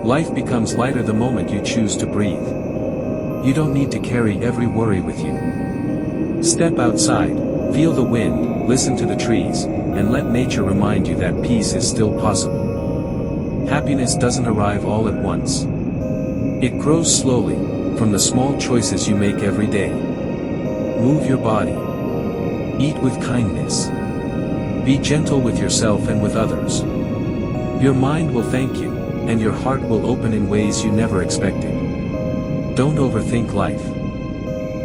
Life becomes lighter the moment you choose to breathe. You don't need to carry every worry with you. Step outside, feel the wind, listen to the trees, and let nature remind you that peace is still possible. Happiness doesn't arrive all at once. It grows slowly, from the small choices you make every day. Move your body. Eat with kindness. Be gentle with yourself and with others. Your mind will thank you, and your heart will open in ways you never expected. Don't overthink life.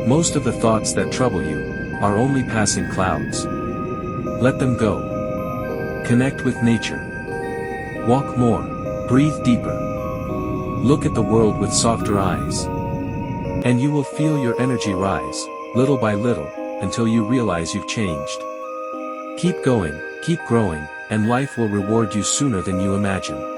Most of the thoughts that trouble you are only passing clouds. Let them go. Connect with nature. Walk more. Breathe deeper. Look at the world with softer eyes. And you will feel your energy rise, little by little, until you realize you've changed. Keep going, keep growing, and life will reward you sooner than you imagine.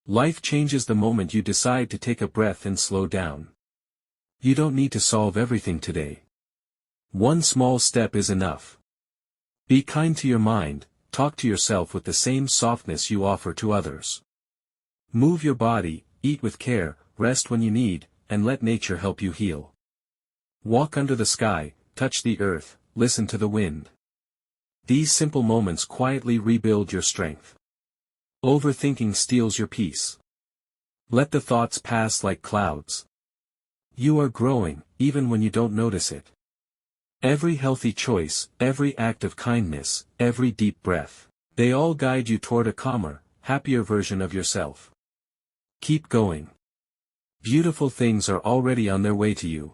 Life changes the moment you decide to take a breath and slow down. You don't need to solve everything today. One small step is enough. Be kind to your mind, talk to yourself with the same softness you offer to others. Move your body, eat with care, rest when you need, and let nature help you heal. Walk under the sky, touch the earth, listen to the wind. These simple moments quietly rebuild your strength. Overthinking steals your peace. Let the thoughts pass like clouds. You are growing, even when you don't notice it. Every healthy choice, every act of kindness, every deep breath, they all guide you toward a calmer, happier version of yourself. Keep going. Beautiful things are already on their way to you.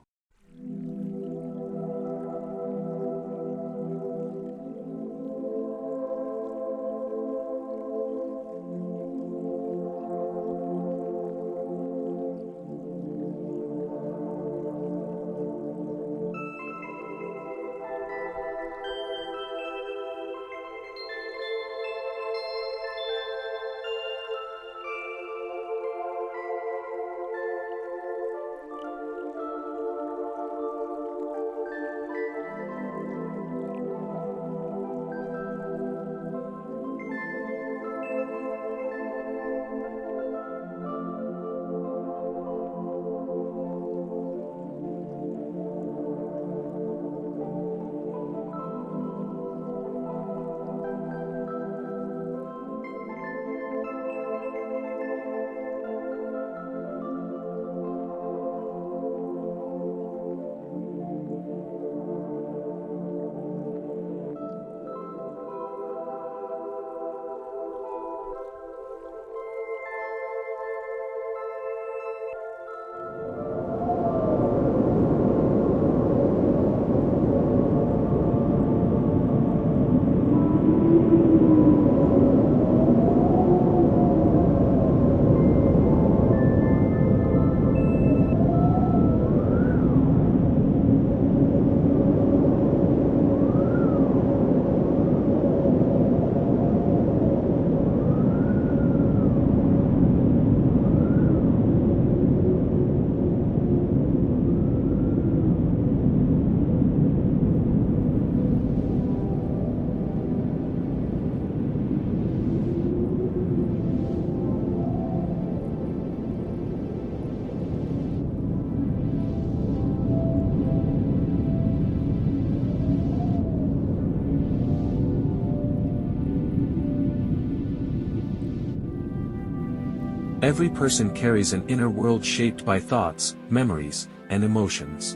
Every person carries an inner world shaped by thoughts, memories, and emotions.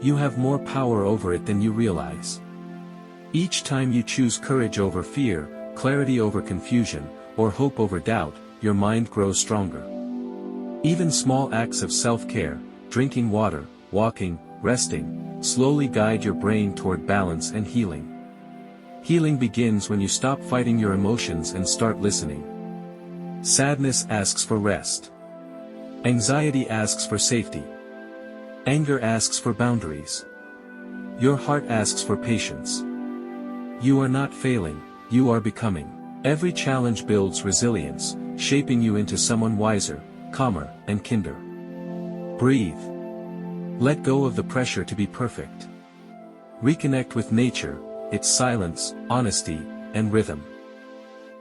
You have more power over it than you realize. Each time you choose courage over fear, clarity over confusion, or hope over doubt, your mind grows stronger. Even small acts of self-care, drinking water, walking, resting, slowly guide your brain toward balance and healing. Healing begins when you stop fighting your emotions and start listening. Sadness asks for rest. Anxiety asks for safety. Anger asks for boundaries. Your heart asks for patience. You are not failing, you are becoming. Every challenge builds resilience, shaping you into someone wiser, calmer, and kinder. Breathe. Let go of the pressure to be perfect. Reconnect with nature, its silence, honesty, and rhythm.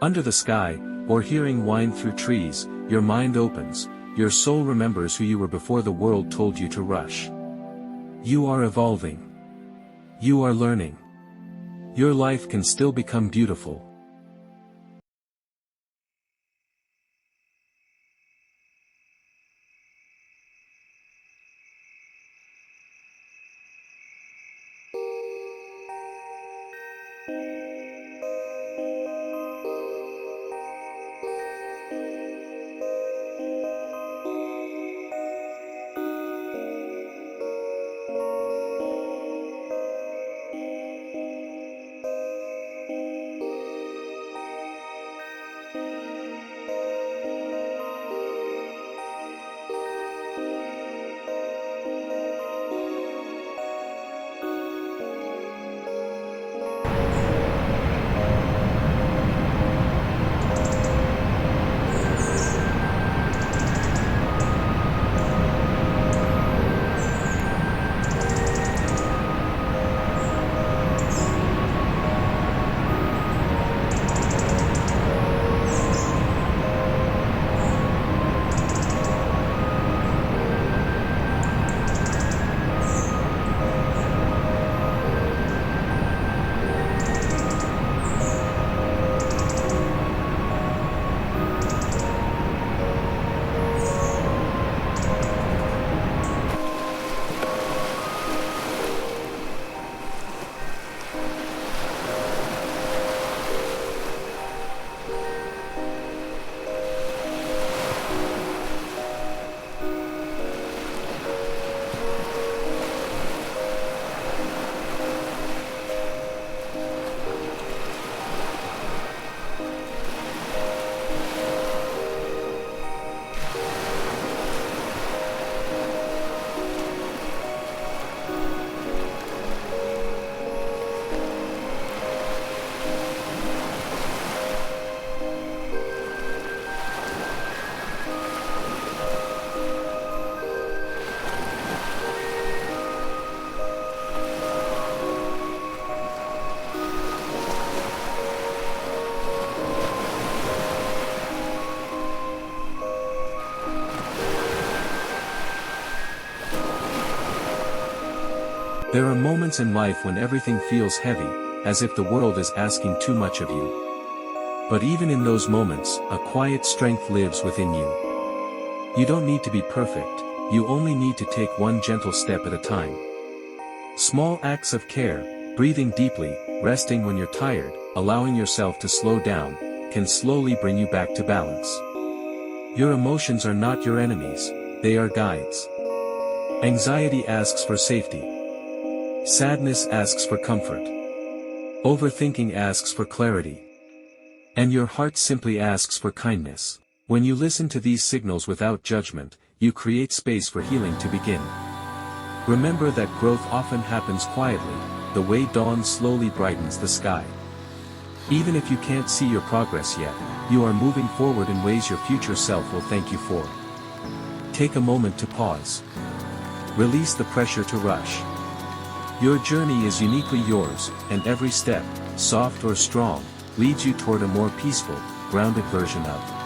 Under the sky, or hearing wind through trees, your mind opens, your soul remembers who you were before the world told you to rush. You are evolving. You are learning. Your life can still become beautiful. There are moments in life when everything feels heavy, as if the world is asking too much of you. But even in those moments, a quiet strength lives within you. You don't need to be perfect, you only need to take one gentle step at a time. Small acts of care, breathing deeply, resting when you're tired, allowing yourself to slow down, can slowly bring you back to balance. Your emotions are not your enemies, they are guides. Anxiety asks for safety. Sadness asks for comfort. Overthinking asks for clarity. And your heart simply asks for kindness. When you listen to these signals without judgment, you create space for healing to begin. Remember that growth often happens quietly, the way dawn slowly brightens the sky. Even if you can't see your progress yet, you are moving forward in ways your future self will thank you for. Take a moment to pause. Release the pressure to rush. Your journey is uniquely yours, and every step, soft or strong, leads you toward a more peaceful, grounded version of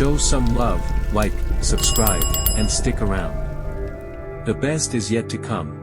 Show some love, like, subscribe, and stick around. The best is yet to come.